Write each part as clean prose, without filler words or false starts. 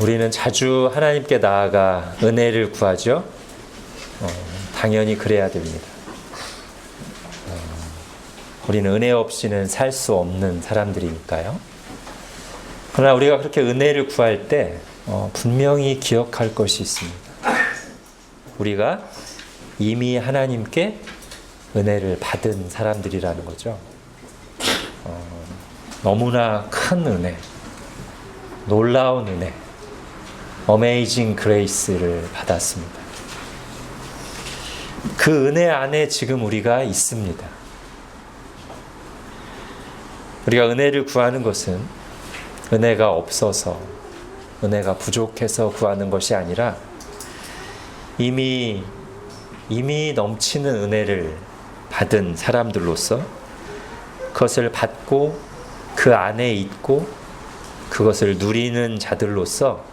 우리는 자주 하나님께 나아가 은혜를 구하죠. 당연히 그래야 됩니다. 우리는 은혜 없이는 살 수 없는 사람들이니까요. 그러나 우리가 그렇게 은혜를 구할 때 분명히 기억할 것이 있습니다. 우리가 이미 하나님께 은혜를 받은 사람들이라는 거죠. 너무나 큰 은혜, 놀라운 은혜, 어메이징 그레이스를 받았습니다. 그 은혜 안에 지금 우리가 있습니다. 우리가 은혜를 구하는 것은 은혜가 없어서, 은혜가 부족해서 구하는 것이 아니라 이미 넘치는 은혜를 받은 사람들로서 그것을 받고 그 안에 있고 그것을 누리는 자들로서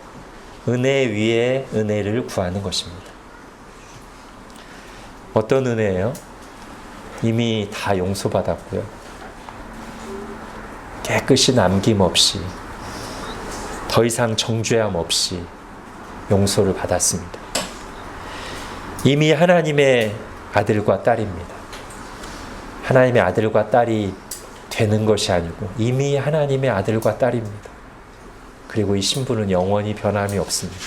은혜 위에 은혜를 구하는 것입니다. 어떤 은혜예요? 이미 다 용서받았고요. 깨끗이 남김없이, 더 이상 정죄함 없이 용서를 받았습니다. 이미 하나님의 아들과 딸입니다. 하나님의 아들과 딸이 되는 것이 아니고 이미 하나님의 아들과 딸입니다. 그리고 이 신분은 영원히 변함이 없습니다.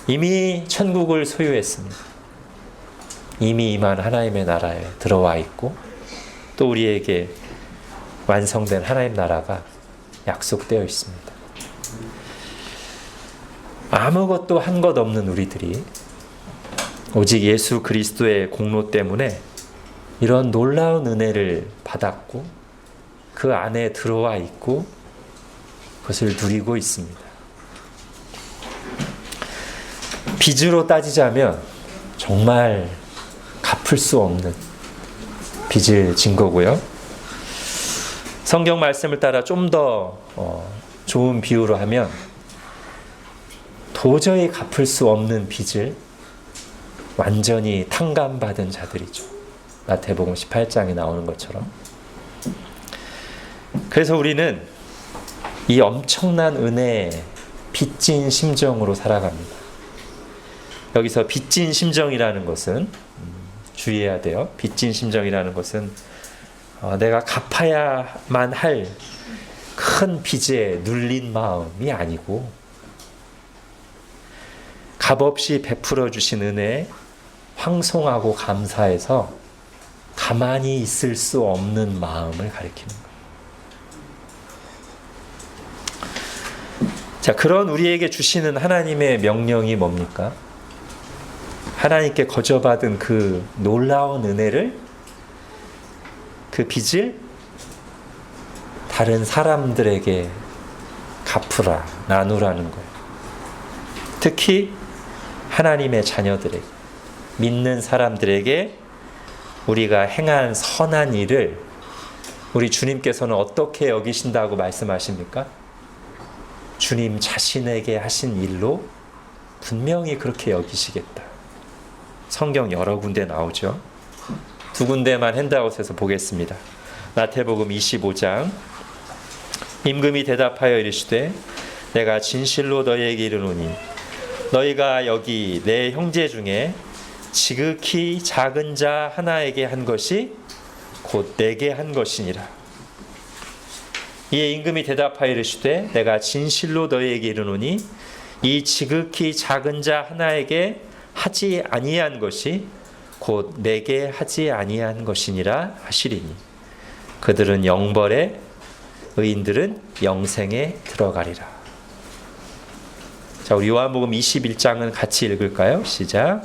이미 천국을 소유했습니다. 이미 임한 하나님의 나라에 들어와 있고 또 우리에게 완성된 하나님 나라가 약속되어 있습니다. 아무것도 한 것 없는 우리들이 오직 예수 그리스도의 공로 때문에 이런 놀라운 은혜를 받았고 그 안에 들어와 있고 그것을 누리고 있습니다. 빚으로 따지자면 정말 갚을 수 없는 빚을 진 거고요. 성경 말씀을 따라 좀 더 좋은 비유로 하면 도저히 갚을 수 없는 빚을 완전히 탕감받은 자들이죠. 마태복음 18장에 나오는 것처럼. 그래서 우리는 이 엄청난 은혜에 빚진 심정으로 살아갑니다. 여기서 빚진 심정이라는 것은 주의해야 돼요. 빚진 심정이라는 것은 내가 갚아야만 할 큰 빚에 눌린 마음이 아니고 값없이 베풀어 주신 은혜에 황송하고 감사해서 가만히 있을 수 없는 마음을 가리키는 거예요. 자, 그런 우리에게 주시는 하나님의 명령이 뭡니까? 하나님께 거저받은 그 놀라운 은혜를, 그 빚을 다른 사람들에게 갚으라, 나누라는 거예요. 특히 하나님의 자녀들에게, 믿는 사람들에게 우리가 행한 선한 일을 우리 주님께서는 어떻게 여기신다고 말씀하십니까? 주님 자신에게 하신 일로 분명히 그렇게 여기시겠다. 성경 여러 군데 나오죠. 두 군데만 핸드아웃에서 보겠습니다. 마태복음 25장. 임금이 대답하여 이르시되 내가 진실로 너희에게 이르노니 너희가 여기 내 형제 중에 지극히 작은 자 하나에게 한 것이 곧 내게 한 것이니라. 이에 임금이 대답하여 이르시되 내가 진실로 너희에게 이르노니 이 지극히 작은 자 하나에게 하지 아니한 것이 곧 내게 하지 아니한 것이니라 하시리니 그들은 영벌에 의인들은 영생에 들어가리라. 자, 우리 요한복음 21장은 같이 읽을까요? 시작.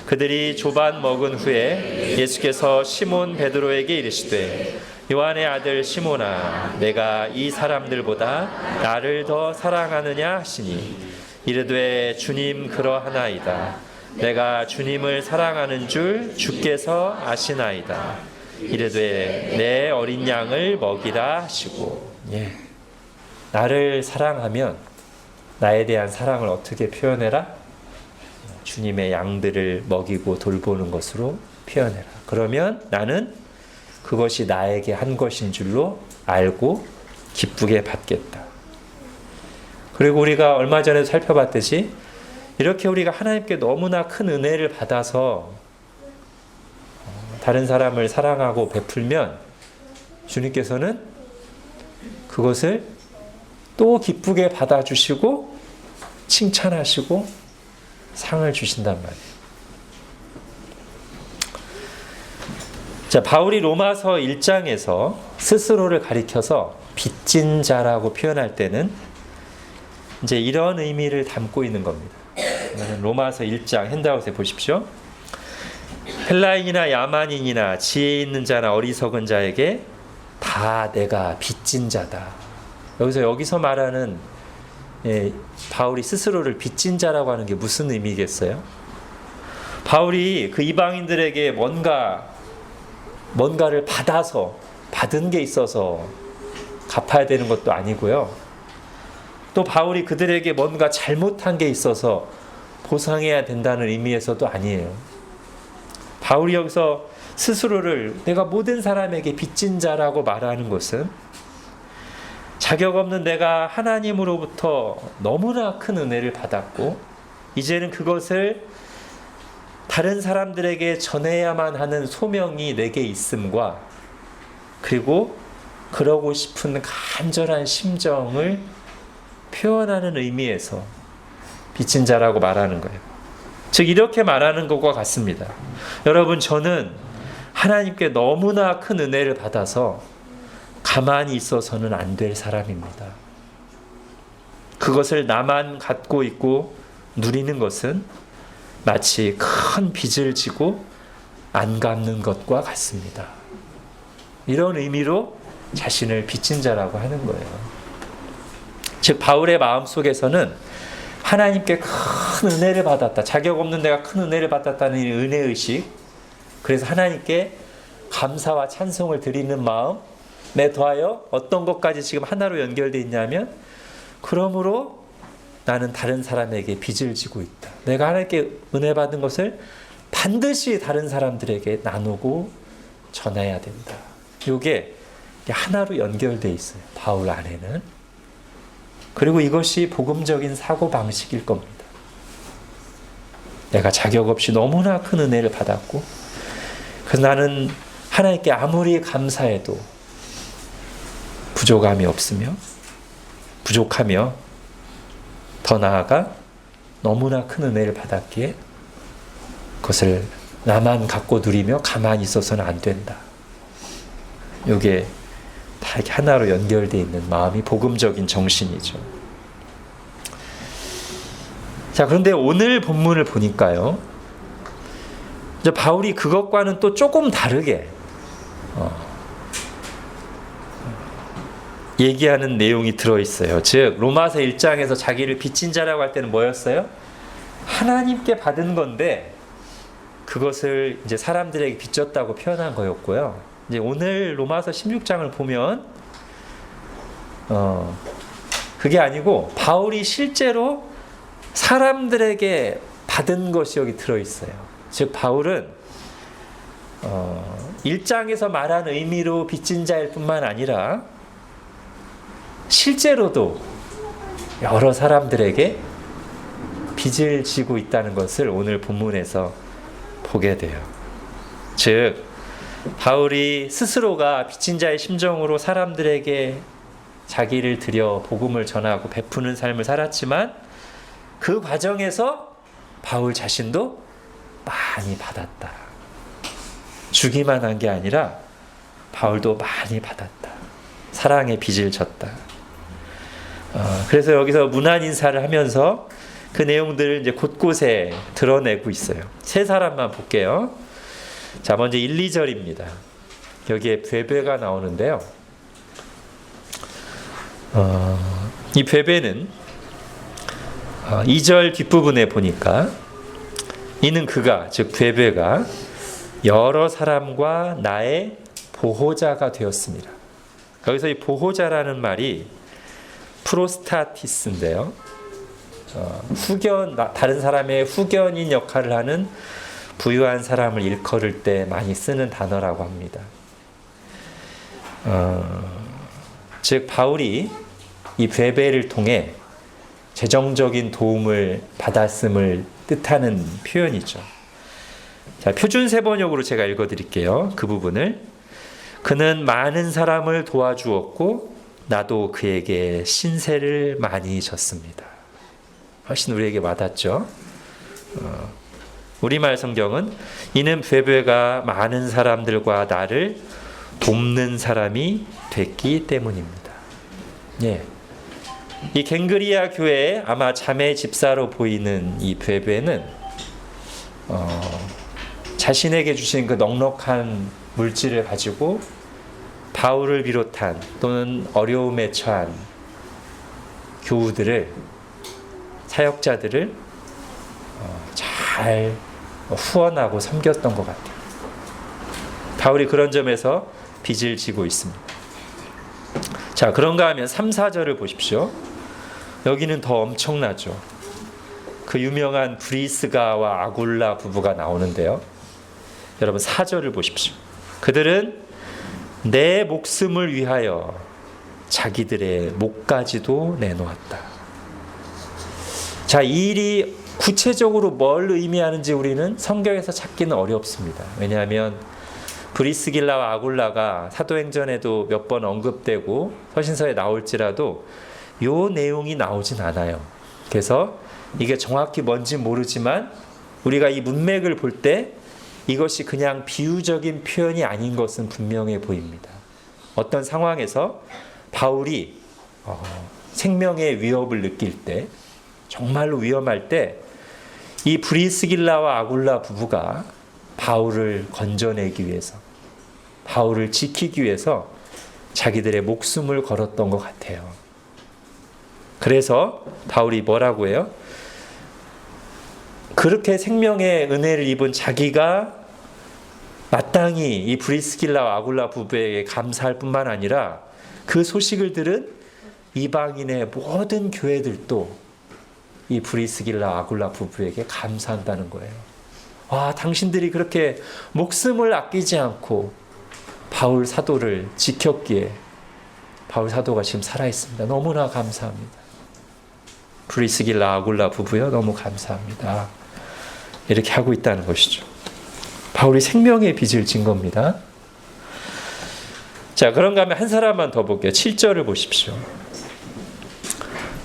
그들이 조반 먹은 후에 예수께서 시몬 베드로에게 이르시되 요한의 아들 시몬아 내가 이 사람들보다 나를 더 사랑하느냐 하시니 이르되 주님 그러하나이다. 내가 주님을 사랑하는 줄 주께서 아시나이다. 이르되 내 어린 양을 먹이라 하시고. 나를 사랑하면 나에 대한 사랑을 어떻게 표현해라? 주님의 양들을 먹이고 돌보는 것으로 표현해라. 그러면 나는 그것이 나에게 한 것인 줄로 알고 기쁘게 받겠다. 그리고 우리가 얼마 전에 살펴봤듯이 이렇게 우리가 하나님께 너무나 큰 은혜를 받아서 다른 사람을 사랑하고 베풀면 주님께서는 그것을 또 기쁘게 받아주시고 칭찬하시고 상을 주신단 말이에요. 자, 바울이 로마서 1장에서 스스로를 가리켜서 빚진 자라고 표현할 때는 이제 이런 의미를 담고 있는 겁니다. 로마서 1장 핸드아웃에 보십시오. 헬라인이나 야만인이나 지혜 있는 자나 어리석은 자에게 다 내가 빚진 자다. 여기서 말하는 바울이 스스로를 빚진 자라고 하는 게 무슨 의미겠어요? 바울이 그 이방인들에게 뭔가를 받은 게 있어서 갚아야 되는 것도 아니고요. 또 바울이 그들에게 뭔가 잘못한 게 있어서 보상해야 된다는 의미에서도 아니에요. 바울이 여기서 스스로를 내가 모든 사람에게 빚진 자라고 말하는 것은 자격 없는 내가 하나님으로부터 너무나 큰 은혜를 받았고 이제는 그것을 다른 사람들에게 전해야만 하는 소명이 내게 있음과 그리고 그러고 싶은 간절한 심정을 표현하는 의미에서 빚진 자라고 말하는 거예요. 즉 이렇게 말하는 것과 같습니다. 여러분, 저는 하나님께 너무나 큰 은혜를 받아서 가만히 있어서는 안 될 사람입니다. 그것을 나만 갖고 있고 누리는 것은 마치 큰 빚을 지고 안 갚는 것과 같습니다. 이런 의미로 자신을 빚진 자라고 하는 거예요. 즉 바울의 마음속에서는 하나님께 큰 은혜를 받았다. 자격 없는 내가 큰 은혜를 받았다는 은혜의식, 그래서 하나님께 감사와 찬송을 드리는 마음에 더하여 어떤 것까지 지금 하나로 연결되어 있냐면, 그러므로 나는 다른 사람에게 빚을 지고 있다. 내가 하나님께 은혜 받은 것을 반드시 다른 사람들에게 나누고 전해야 된다. 이게 하나로 연결되어 있어요, 바울 안에는. 그리고 이것이 복음적인 사고방식일 겁니다. 내가 자격 없이 너무나 큰 은혜를 받았고, 그래서 나는 하나님께 아무리 감사해도 부족하며 더 나아가 너무나 큰 은혜를 받았기에 그것을 나만 갖고 누리며 가만히 있어서는 안 된다. 이게 다 이렇게 하나로 연결되어 있는 마음이 복음적인 정신이죠. 자, 그런데 오늘 본문을 보니까요, 이제 바울이 그것과는 또 조금 다르게 얘기하는 내용이 들어있어요. 즉 로마서 1장에서 자기를 빚진 자라고 할 때는 뭐였어요? 하나님께 받은 건데 그것을 이제 사람들에게 빚졌다고 표현한 거였고요. 이제 오늘 로마서 16장을 보면 그게 아니고 바울이 실제로 사람들에게 받은 것이 여기 들어있어요. 즉 바울은 1장에서 말한 의미로 빚진 자일 뿐만 아니라 실제로도 여러 사람들에게 빚을 지고 있다는 것을 오늘 본문에서 보게 돼요. 즉 바울이 스스로가 빚진 자의 심정으로 사람들에게 자기를 들여 복음을 전하고 베푸는 삶을 살았지만 그 과정에서 바울 자신도 많이 받았다. 주기만 한 게 아니라 바울도 많이 받았다. 사랑의 빚을 졌다. 그래서 여기서 문안 인사를 하면서 그 내용들을 이제 곳곳에 드러내고 있어요. 세 사람만 볼게요. 자, 먼저 1, 2절입니다. 여기에 베베가 나오는데요. 이 베베는 2절 뒷부분에 보니까 이는 그가, 즉 베베가 여러 사람과 나의 보호자가 되었습니다. 여기서 이 보호자라는 말이 프로스타티스인데요. 다른 사람의 후견인 역할을 하는 부유한 사람을 일컬을 때 많이 쓰는 단어라고 합니다. 즉 바울이 이 베베를 통해 재정적인 도움을 받았음을 뜻하는 표현이죠. 자, 표준세 번역으로 제가 읽어드릴게요. 그 부분을. 그는 많은 사람을 도와주었고 나도 그에게 신세를 많이 졌습니다. 훨씬 우리에게 와닿죠. 우리말 성경은 이는 베베가 많은 사람들과 나를 돕는 사람이 됐기 때문입니다. 예. 이 갱그리아 교회에 아마 자매 집사로 보이는 이 베베는 자신에게 주신 그 넉넉한 물질을 가지고 바울을 비롯한 또는 어려움에 처한 교우들을, 사역자들을 잘 후원하고 섬겼던 것 같아요. 바울이 그런 점에서 빚을 지고 있습니다. 자, 그런가 하면 3, 4절을 보십시오. 여기는 더 엄청나죠. 그 유명한 브리스가와 아굴라 부부가 나오는데요. 여러분 4절을 보십시오. 그들은 내 목숨을 위하여 자기들의 목까지도 내놓았다. 자, 이 일이 구체적으로 뭘 의미하는지 우리는 성경에서 찾기는 어렵습니다. 왜냐하면 브리스길라와 아굴라가 사도행전에도 몇 번 언급되고 서신서에 나올지라도 이 내용이 나오진 않아요. 그래서 이게 정확히 뭔지 모르지만 우리가 이 문맥을 볼 때 이것이 그냥 비유적인 표현이 아닌 것은 분명해 보입니다. 어떤 상황에서 바울이 생명의 위협을 느낄 때, 정말로 위험할 때 이 브리스길라와 아굴라 부부가 바울을 건져내기 위해서, 바울을 지키기 위해서 자기들의 목숨을 걸었던 것 같아요. 그래서 바울이 뭐라고 해요? 그렇게 생명의 은혜를 입은 자기가 마땅히 이 브리스길라와 아굴라 부부에게 감사할 뿐만 아니라 그 소식을 들은 이방인의 모든 교회들도 이 브리스길라 아굴라 부부에게 감사한다는 거예요. 와, 당신들이 그렇게 목숨을 아끼지 않고 바울 사도를 지켰기에 바울 사도가 지금 살아있습니다. 너무나 감사합니다. 브리스길라 아굴라 부부요, 너무 감사합니다. 이렇게 하고 있다는 것이죠. 바울이 생명의 빚을 진 겁니다. 자, 그런가 하면 한 사람만 더 볼게요. 7절을 보십시오.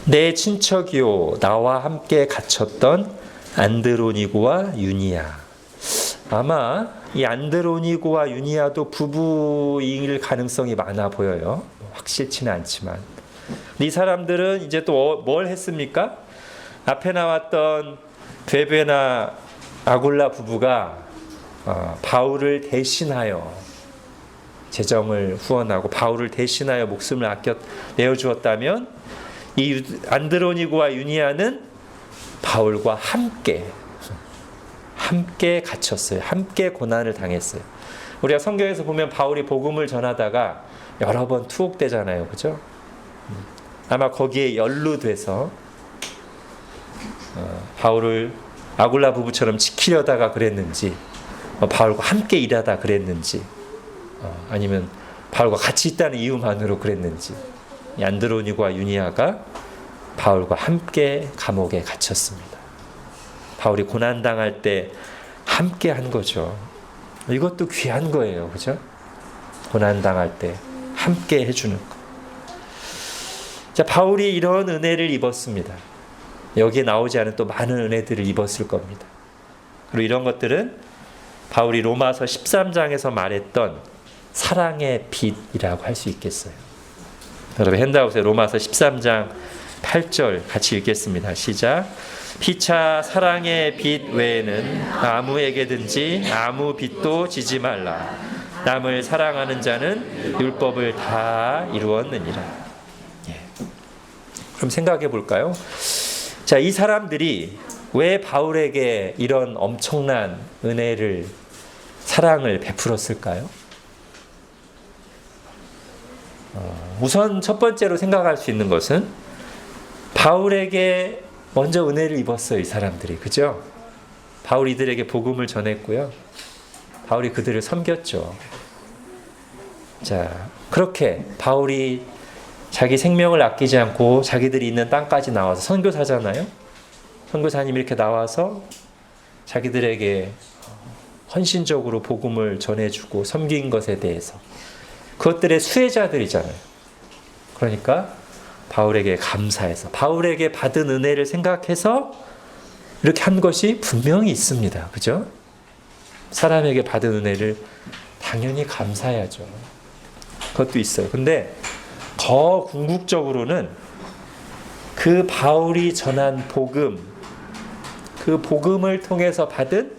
내 친척이요 나와 함께 갇혔던 안드로니고와 유니아. 아마 이 안드로니고와 유니아도 부부일 가능성이 많아 보여요. 확실치는 않지만 이 사람들은 이제 또 뭘 했습니까? 앞에 나왔던 베베나 아굴라 부부가 바울을 대신하여 재정을 후원하고 바울을 대신하여 목숨을 아껴 내어주었다면 이 안드로니고와 유니아는 바울과 함께 갇혔어요. 함께 고난을 당했어요. 우리가 성경에서 보면 바울이 복음을 전하다가 여러 번 투옥되잖아요. 그죠? 아마 거기에 연루돼서 바울을 아굴라 부부처럼 지키려다가 그랬는지, 바울과 함께 일하다 그랬는지, 아니면 바울과 같이 있다는 이유만으로 그랬는지, 이 안드로니고와 유니아가 바울과 함께 감옥에 갇혔습니다. 바울이 고난당할 때 함께 한 거죠. 이것도 귀한 거예요. 그죠? 고난당할 때 함께 해주는 거. 자, 바울이 이런 은혜를 입었습니다. 여기에 나오지 않은 또 많은 은혜들을 입었을 겁니다. 그리고 이런 것들은 바울이 로마서 13장에서 말했던 사랑의 빛이라고 할 수 있겠어요. 여러분 핸드아웃에 로마서 13장 8절 같이 읽겠습니다. 시작. 피차 사랑의 빛 외에는 아무에게든지 아무 빛도 지지 말라. 남을 사랑하는 자는 율법을 다 이루었느니라. 예. 그럼 생각해 볼까요? 자, 이 사람들이 왜 바울에게 이런 엄청난 은혜를, 사랑을 베풀었을까요? 우선 첫 번째로 생각할 수 있는 것은 바울에게 먼저 은혜를 입었어요. 이 사람들이. 그죠? 바울이 이들에게 복음을 전했고요. 바울이 그들을 섬겼죠. 자, 그렇게 바울이 자기 생명을 아끼지 않고 자기들이 있는 땅까지 나와서 선교사잖아요. 선교사님이 이렇게 나와서 자기들에게 헌신적으로 복음을 전해주고 섬긴 것에 대해서 그것들의 수혜자들이잖아요. 그러니까 바울에게 감사해서 바울에게 받은 은혜를 생각해서 이렇게 한 것이 분명히 있습니다. 그죠? 사람에게 받은 은혜를 당연히 감사해야죠. 그것도 있어요. 근데 더 궁극적으로는 그 바울이 전한 복음, 그 복음을 통해서 받은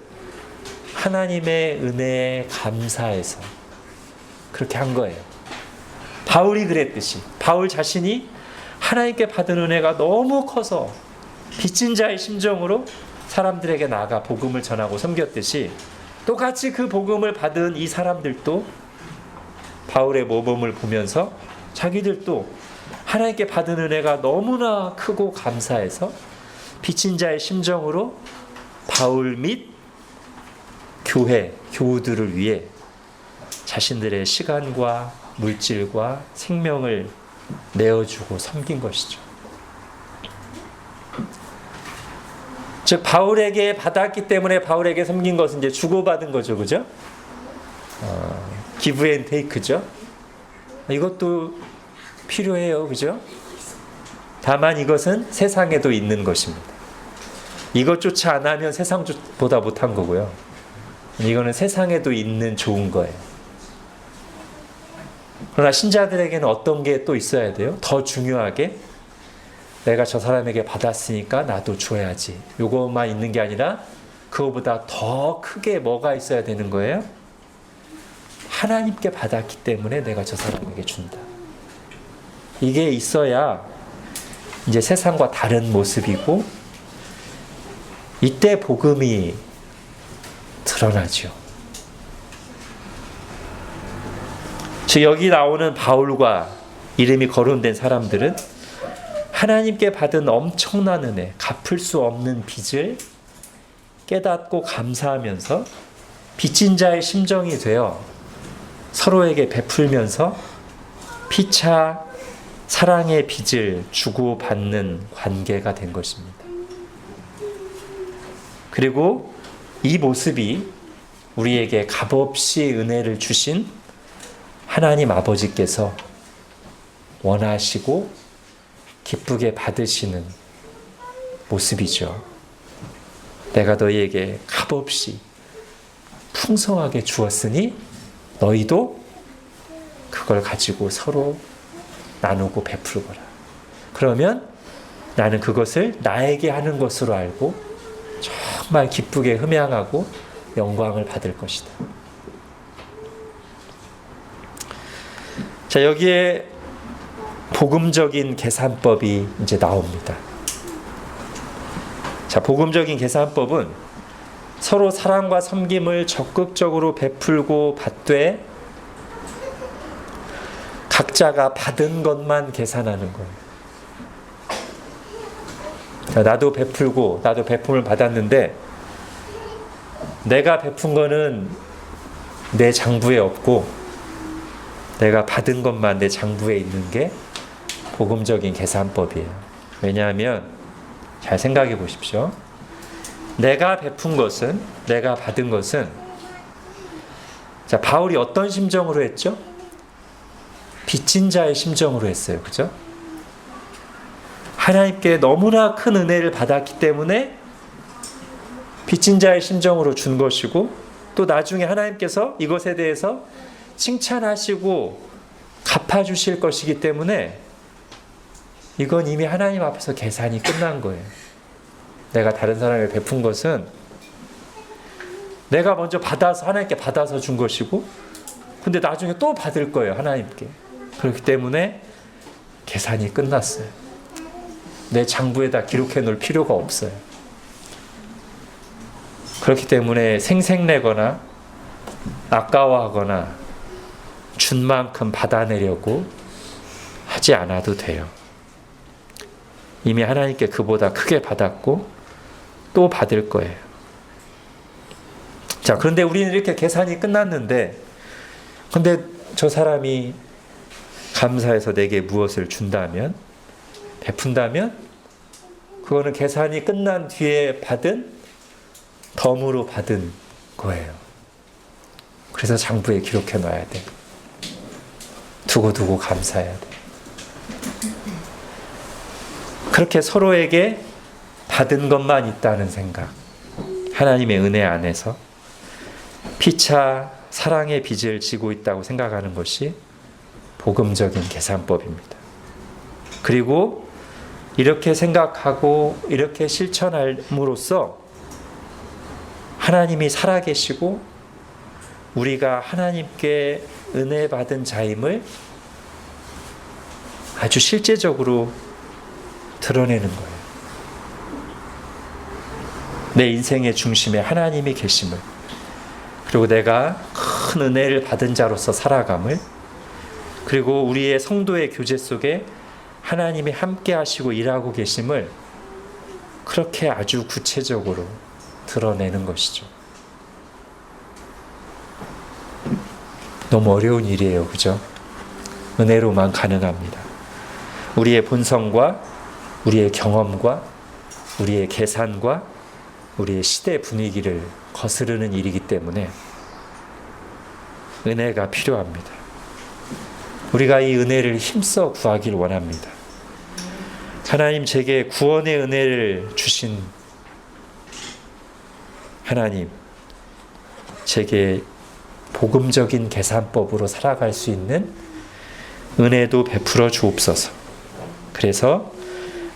하나님의 은혜에 감사해서 그렇게 한 거예요. 바울이 그랬듯이 바울 자신이 하나님께 받은 은혜가 너무 커서 빚진 자의 심정으로 사람들에게 나아가 복음을 전하고 섬겼듯이 똑같이 그 복음을 받은 이 사람들도 바울의 모범을 보면서 자기들도 하나님께 받은 은혜가 너무나 크고 감사해서 빚진 자의 심정으로 바울 및 교회, 교우들을 위해 자신들의 시간과 물질과 생명을 내어주고 섬긴 것이죠. 즉 바울에게 받았기 때문에 바울에게 섬긴 것은 이제 주고받은 거죠, 그죠? 기브 앤 테이크죠. 이것도 필요해요, 그죠? 다만 이것은 세상에도 있는 것입니다. 이것조차 안 하면 세상보다 못한 거고요. 이거는 세상에도 있는 좋은 거예요. 그러나 신자들에게는 어떤 게 또 있어야 돼요? 더 중요하게 내가 저 사람에게 받았으니까 나도 줘야지. 요것만 있는 게 아니라 그거보다 더 크게 뭐가 있어야 되는 거예요? 하나님께 받았기 때문에 내가 저 사람에게 준다. 이게 있어야 이제 세상과 다른 모습이고 이때 복음이 드러나죠. 즉 여기 나오는 바울과 이름이 거론된 사람들은 하나님께 받은 엄청난 은혜, 갚을 수 없는 빚을 깨닫고 감사하면서 빚진 자의 심정이 되어 서로에게 베풀면서 피차 사랑의 빚을 주고받는 관계가 된 것입니다. 그리고 이 모습이 우리에게 값없이 은혜를 주신 하나님 아버지께서 원하시고 기쁘게 받으시는 모습이죠. 내가 너희에게 값없이 풍성하게 주었으니 너희도 그걸 가지고 서로 나누고 베풀거라. 그러면 나는 그것을 나에게 하는 것으로 알고 정말 기쁘게 흠양하고 영광을 받을 것이다. 자, 여기에 복음적인 계산법이 이제 나옵니다. 자, 복음적인 계산법은 서로 사랑과 섬김을 적극적으로 베풀고 받되 각자가 받은 것만 계산하는 거예요. 나도 베풀고 나도 베품을 받았는데 내가 베푼 거는 내 장부에 없고 내가 받은 것만 내 장부에 있는 게 복음적인 계산법이에요. 왜냐하면 잘 생각해 보십시오. 내가 베푼 것은, 내가 받은 것은, 자, 바울이 어떤 심정으로 했죠? 빚진 자의 심정으로 했어요. 그죠? 하나님께 너무나 큰 은혜를 받았기 때문에 빚진 자의 심정으로 준 것이고, 또 나중에 하나님께서 이것에 대해서 칭찬하시고 갚아주실 것이기 때문에 이건 이미 하나님 앞에서 계산이 끝난 거예요. 내가 다른 사람에게 베푼 것은 내가 먼저 받아서 하나님께 받아서 준 것이고 근데 나중에 또 받을 거예요. 하나님께. 그렇기 때문에 계산이 끝났어요. 내 장부에다 기록해 놓을 필요가 없어요. 그렇기 때문에 생색내거나 아까워하거나 준 만큼 받아내려고 하지 않아도 돼요. 이미 하나님께 그보다 크게 받았고 또 받을 거예요. 자, 그런데 우리는 이렇게 계산이 끝났는데 근데 저 사람이 감사해서 내게 무엇을 준다면, 베푼다면 그거는 계산이 끝난 뒤에 받은 덤으로 받은 거예요. 그래서 장부에 기록해 놔야 돼. 두고두고 감사해야 돼. 그렇게 서로에게 받은 것만 있다는 생각, 하나님의 은혜 안에서 피차 사랑의 빚을 지고 있다고 생각하는 것이 복음적인 계산법입니다. 그리고 이렇게 생각하고 이렇게 실천함으로써 하나님이 살아계시고 우리가 하나님께 은혜 받은 자임을 아주 실제적으로 드러내는 거예요. 내 인생의 중심에 하나님이 계심을, 그리고 내가 큰 은혜를 받은 자로서 살아감을, 그리고 우리의 성도의 교제 속에 하나님이 함께 하시고 일하고 계심을 그렇게 아주 구체적으로 드러내는 것이죠. 너무 어려운 일이에요. 그죠? 은혜로만 가능합니다. 우리의 본성과 우리의 경험과 우리의 계산과 우리의 시대 분위기를 거스르는 일이기 때문에 은혜가 필요합니다. 우리가 이 은혜를 힘써 구하길 원합니다. 하나님, 제게 구원의 은혜를 주신 하나님, 제게 복음적인 계산법으로 살아갈 수 있는 은혜도 베풀어 주옵소서. 그래서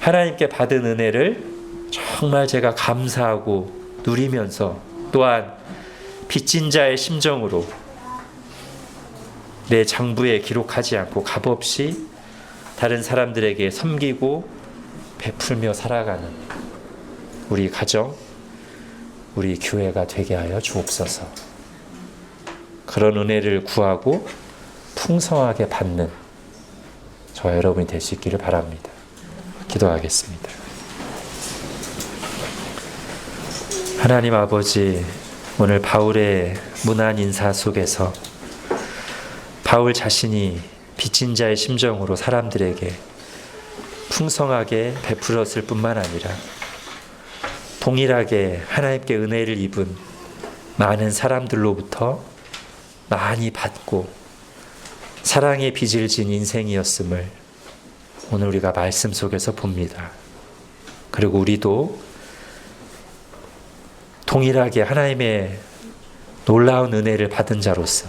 하나님께 받은 은혜를 정말 제가 감사하고 누리면서, 또한 빚진 자의 심정으로 내 장부에 기록하지 않고 값없이 다른 사람들에게 섬기고 베풀며 살아가는 우리 가정, 우리 교회가 되게 하여 주옵소서. 그런 은혜를 구하고 풍성하게 받는 저와 여러분이 될 수 있기를 바랍니다. 기도하겠습니다. 하나님 아버지, 오늘 바울의 문안 인사 속에서 바울 자신이 빚진 자의 심정으로 사람들에게 풍성하게 베풀었을 뿐만 아니라 동일하게 하나님께 은혜를 입은 많은 사람들로부터 많이 받고 사랑의 빚을 진 인생이었음을 오늘 우리가 말씀 속에서 봅니다. 그리고 우리도 동일하게 하나님의 놀라운 은혜를 받은 자로서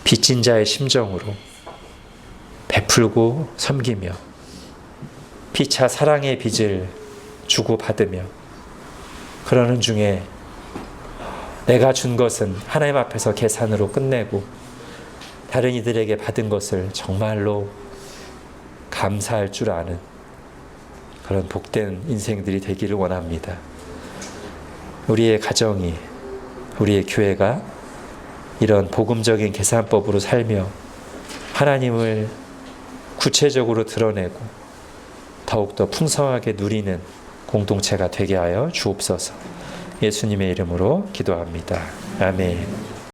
빚진 자의 심정으로 베풀고 섬기며 피차 사랑의 빚을 주고받으며 그러는 중에 내가 준 것은 하나님 앞에서 계산으로 끝내고 다른 이들에게 받은 것을 정말로 감사할 줄 아는 그런 복된 인생들이 되기를 원합니다. 우리의 가정이, 우리의 교회가 이런 복음적인 계산법으로 살며 하나님을 구체적으로 드러내고 더욱더 풍성하게 누리는 공동체가 되게 하여 주옵소서. 예수님의 이름으로 기도합니다. 아멘.